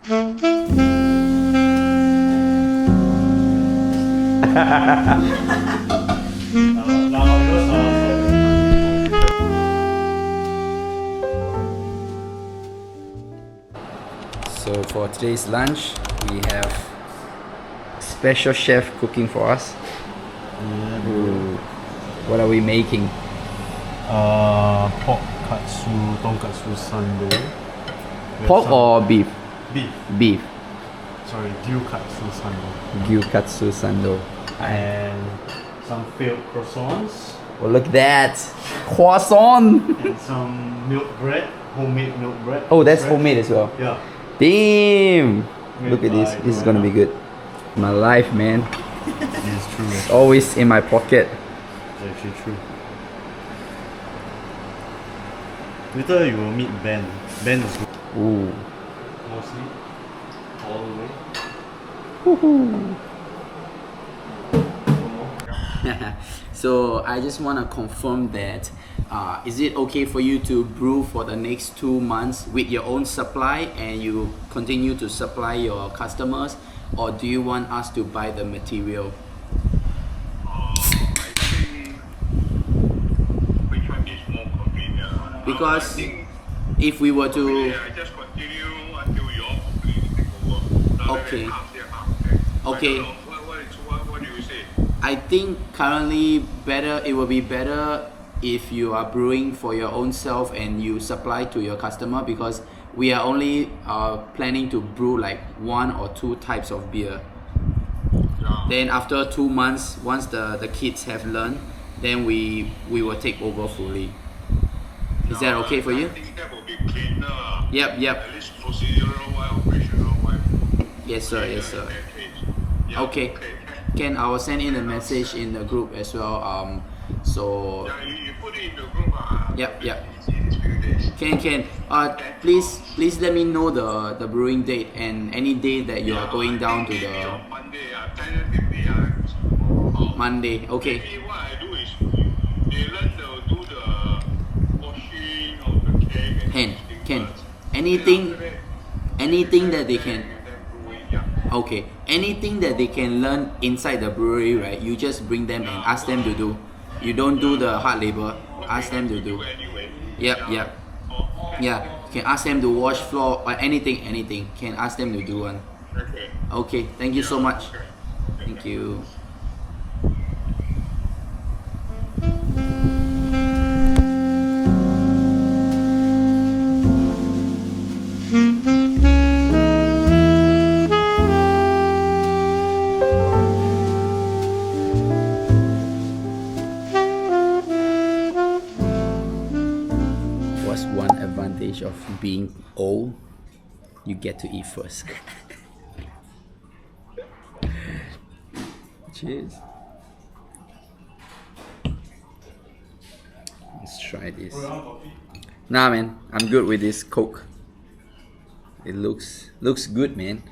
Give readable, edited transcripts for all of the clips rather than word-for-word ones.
So for today's lunch, we have special chef cooking for us. Ooh. What are we making? Pork katsu, tonkatsu sundae. Pork or beef? Beef. Beef. Sorry, gyukatsu sundae. Gyukatsu sando. And some filled croissants. Oh, look at that! Croissant! And some milk bread, homemade milk bread. Oh, that's homemade as well. Yeah. Damn! Look at this. This is gonna be good. My life, man. It is true. It's always in my pocket. It's actually true. Later you will meet Ben. Ben is good. Ooh. Mostly. All the way. Woohoo! So I just want to confirm that is it okay for you to brew for the next 2 months with your own supply and you continue to supply your customers, or do you want us to buy the material? I think which one is more convenient? Because I think if we were to I just continue until you all completely take over. Now, Okay. half there, half there. Okay. I don't know. What do you say? I think currently it will be better if you are brewing for your own self and you supply to your customer, because we are only planning to brew like 1 or 2 types of beer. Yeah. Then after 2 months, once the kids have learned, then we will take over fully. Is that okay for you? I think that will be cleaner. Yep. At least procedural wise, operational wise. Yes sir, yes sir. In that case. Yeah, Okay. Can I will send in a message in the group as well. So Yeah, you put it in the group. Yep. It's in these few days. Can. Please let me know the brewing date and any day that you are going down to Maybe the on Monday, tentatively, Monday. Okay. maybe what I do is they learn to do the washing of the cake and Can. things first. Anything Then anything after that they can. and then brewing, yeah. Okay. Anything that they can learn inside the brewery, right? You just bring them and ask them to do. You don't do the hard labor. Ask them to do. Anyway. Yep. Yeah. You can ask them to wash floor or anything. Can ask them to do one. Okay. Okay. Thank you so much. Okay. Thank you. What's one advantage of being old? You get to eat first. Cheers. Let's try this. Nah, man, I'm good with this Coke. It looks good, man.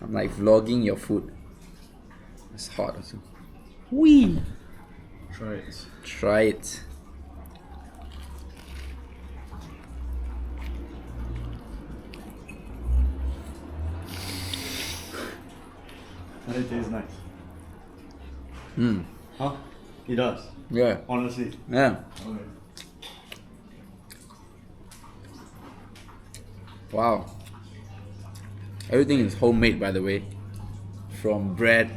I'm like vlogging your food. It's hot also. Wee. Try it. Try it. And it tastes nice. Mm. Huh? It does. Yeah. Honestly. Yeah. Okay. Wow. Everything is homemade, by the way. From bread.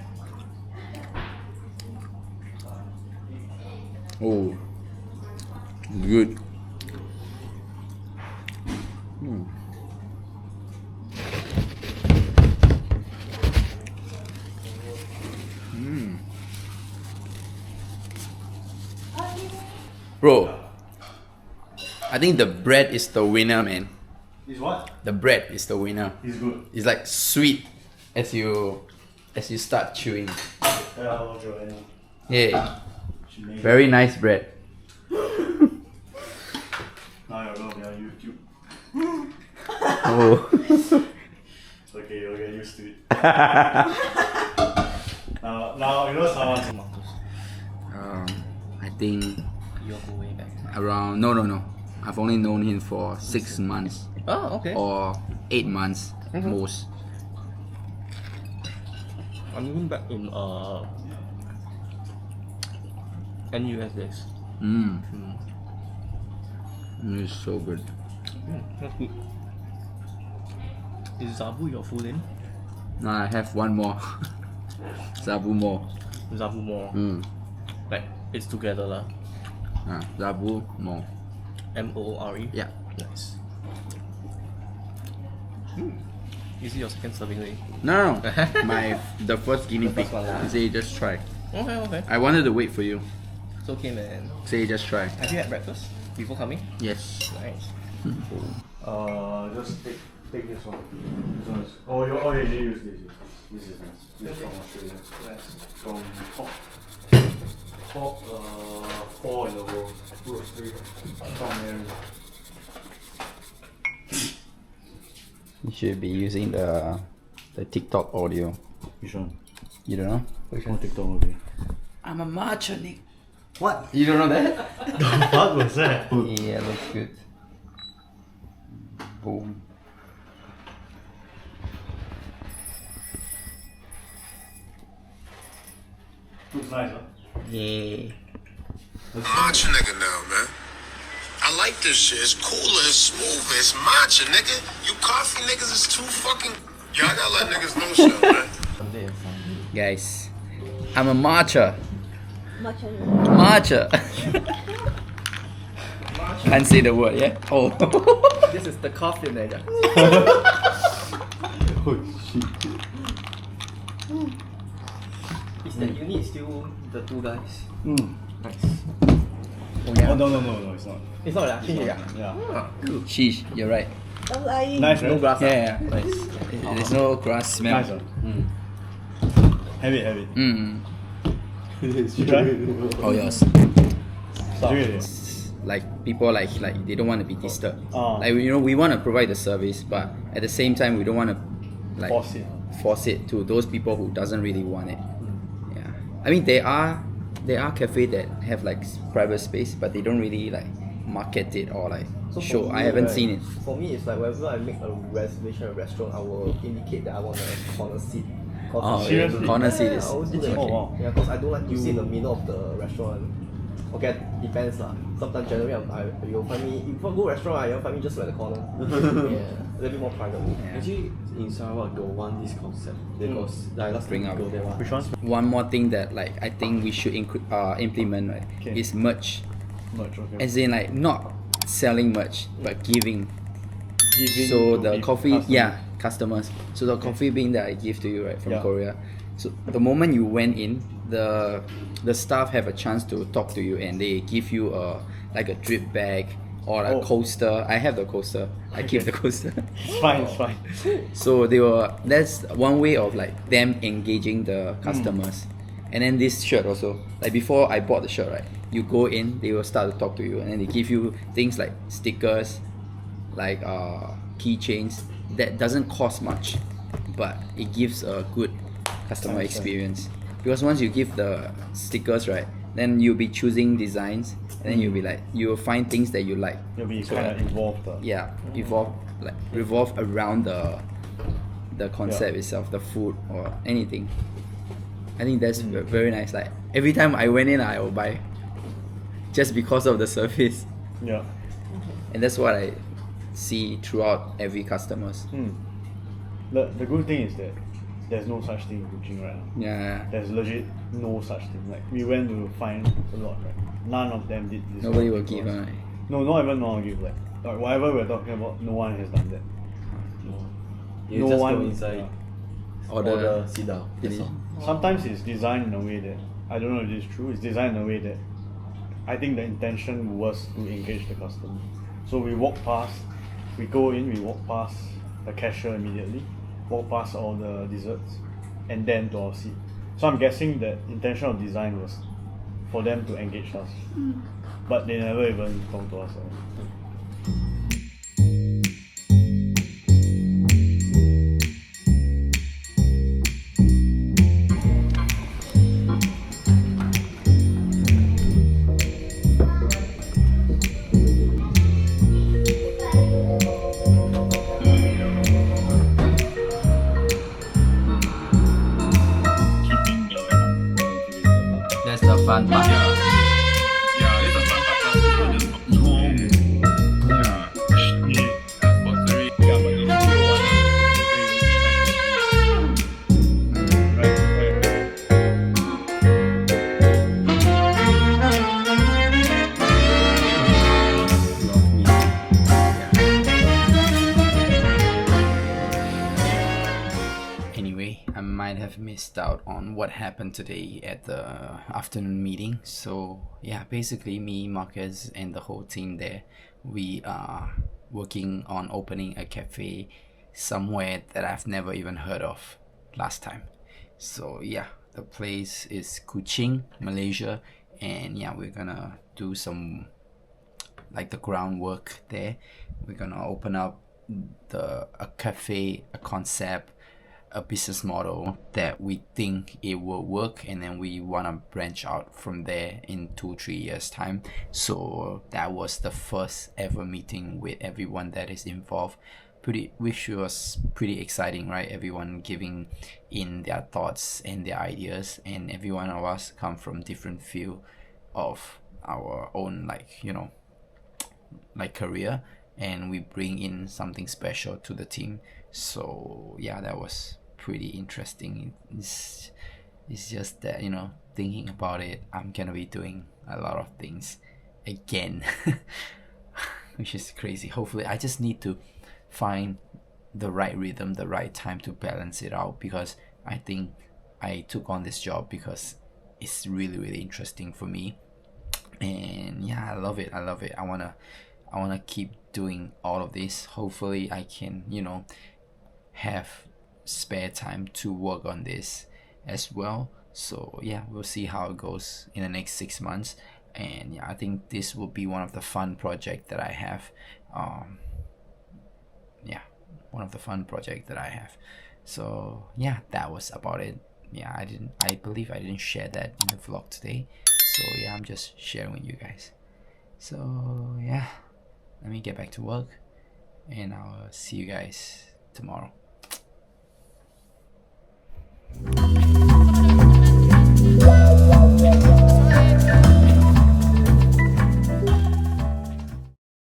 Oh. Good. Bro, I think the bread is the winner, man. Is what? The bread is the winner. It's good. It's like sweet as you start chewing. Yeah, hello Joanna. Yeah, She made very nice bread. it. Now you're gonna be on YouTube. Oh. It's okay, you'll get used to it. now you know someone's I think around no. I've only known him for 6 months Oh, okay. or 8 months. most. I'm going back in NUS days. It's so good. That's good. Is Zabu your full name? Now I have one more. ZABUMOORE. ZABUMOORE. Like it's together lah. ZABUMOORE. MOORE. Yeah. Nice. Is it your second serving already? No. The first guinea pig. first one, yeah. He said just try. Okay. I wanted to wait for you. It's okay, man. Say just try. Have you had breakfast before coming? Yes. Nice. Just take this one. This one is. Oh, you use this. This is nice. This is from Australia. Nice. From top 4 in the world. 2 or 3 from Mary. You should be using the TikTok audio. Which one? You don't know? Which one? TikTok movie. I'm a marcher, Nick. What? You don't know that? What was that? Yeah, looks good. Boom. Looks nice, huh? Yeah. Matcha nigga now, man. I like this shit. It's cool and it's smooth. It's matcha, nigga. You coffee niggas is too fucking. Y'all gotta let niggas know shit, man. Guys, I'm a matcha. Matcha. Matcha. Can't say the word, yeah? Oh. This is the coffee nigga. Oh shit. Is that unit still the 2 guys? Nice. Oh, yeah. Oh no, it's not. It's not that. Yeah. Sheesh, you're right. I'm lying. Nice, right? No grass. Yeah. Nice. There's no grass smell. Nice, huh? Have it. You try? Oh, yours. Really? Like people like they don't want to be disturbed. Oh. Like we want to provide the service, but at the same time we don't want to like Force it. to those people who doesn't really want it. Yeah, I mean there are cafes that have like private space, but they don't really like market it or like So for show. me, I haven't right, seen it. For me, it's like whenever I make a reservation at a restaurant, I will indicate that I want a corner seat. Oh, Seriously? corner seat I is always do that. Oh, wow. Yeah, because I don't like to sit in the middle of the restaurant. Okay, depends lah. Sometimes generally you'll find me, if you go restaurant, you'll find me just at the corner. Yeah, a little bit more private. Actually, in Sarawak, they want this concept because like last Bring time up. we go there. Which one? one more thing that like I think we should implement, right? Okay. Is merch. Much, okay. As in like not selling merch but giving. Giving So to the people, coffee, customers. customers. So the coffee bean that I give to you, right, from Yeah. Korea. So the moment you went in, the staff have a chance to talk to you and they give you like a drip bag or a Oh. coaster. I have the coaster. I keep the coaster. It's fine. So that's one way of like them engaging the customers. And then this shirt also, like before I bought the shirt, right, you go in, they will start to talk to you and then they give you things like stickers, like keychains that doesn't cost much, but it gives a good customer experience. Because once you give the stickers, right, then you'll be choosing designs and then you'll be like, you'll find things that you like. You'll be So, kind of involved. yeah, revolve around the concept itself, the food or anything. I think that's very nice. Like every time I went in, I will buy, just because of the service, Yeah. and that's what I see throughout every customers. The good thing is that there's no such thing in Beijing right now. Yeah, There's legit no such thing. Like we went to find a lot, right? None of them did this. nobody kind will of give, thing to us. right? No, not even no one give. Like whatever we're talking about, no one has done that. You No just one- go inside, Order. sit down. Finish. That's all. Sometimes it's designed in a way that I don't know if it's true. It's designed in a way that I think the intention was to engage the customer. So we walk past, we go in, we walk past the cashier immediately, walk past all the desserts, and then to our seat. So I'm guessing that intention of design was for them to engage us, but they never even talk to us. fun part. Yeah, it's a fun part. People just come home. Yeah, sponsoring. Yeah, but the real one is Right. Anyway, I might have missed out on what happened today at the afternoon meeting. So yeah, basically me, Marcus, and the whole team there, we are working on opening a cafe somewhere that I've never even heard of last time. So yeah, the place is Kuching, Malaysia, and yeah, we're gonna do some like the groundwork there. We're gonna open up a cafe, a concept, a business model that we think it will work, and then we want to branch out from there in 2-3 years time. So that was the first ever meeting with everyone that is involved, which was pretty exciting, right? Everyone giving in their thoughts and their ideas, and every one of us come from different field of our own, like, you know, like career, and we bring in something special to the team. So yeah, that was pretty interesting. It's just that, you know, thinking about it, I'm gonna be doing a lot of things again, which is crazy. Hopefully I just need to find the right rhythm, the right time to balance it out, because I think I took on this job because it's really interesting for me, and yeah, I love it. I wanna keep doing all of this. Hopefully I can, you know, have spare time to work on this as well. So yeah, we'll see how it goes in the next 6 months. And yeah, I think this will be one of the fun projects that I have. Yeah, one of the fun projects that I have. So yeah, that was about it. Yeah, I believe I didn't share that in the vlog today. So yeah, I'm just sharing with you guys. So yeah, let me get back to work, and I'll see you guys tomorrow.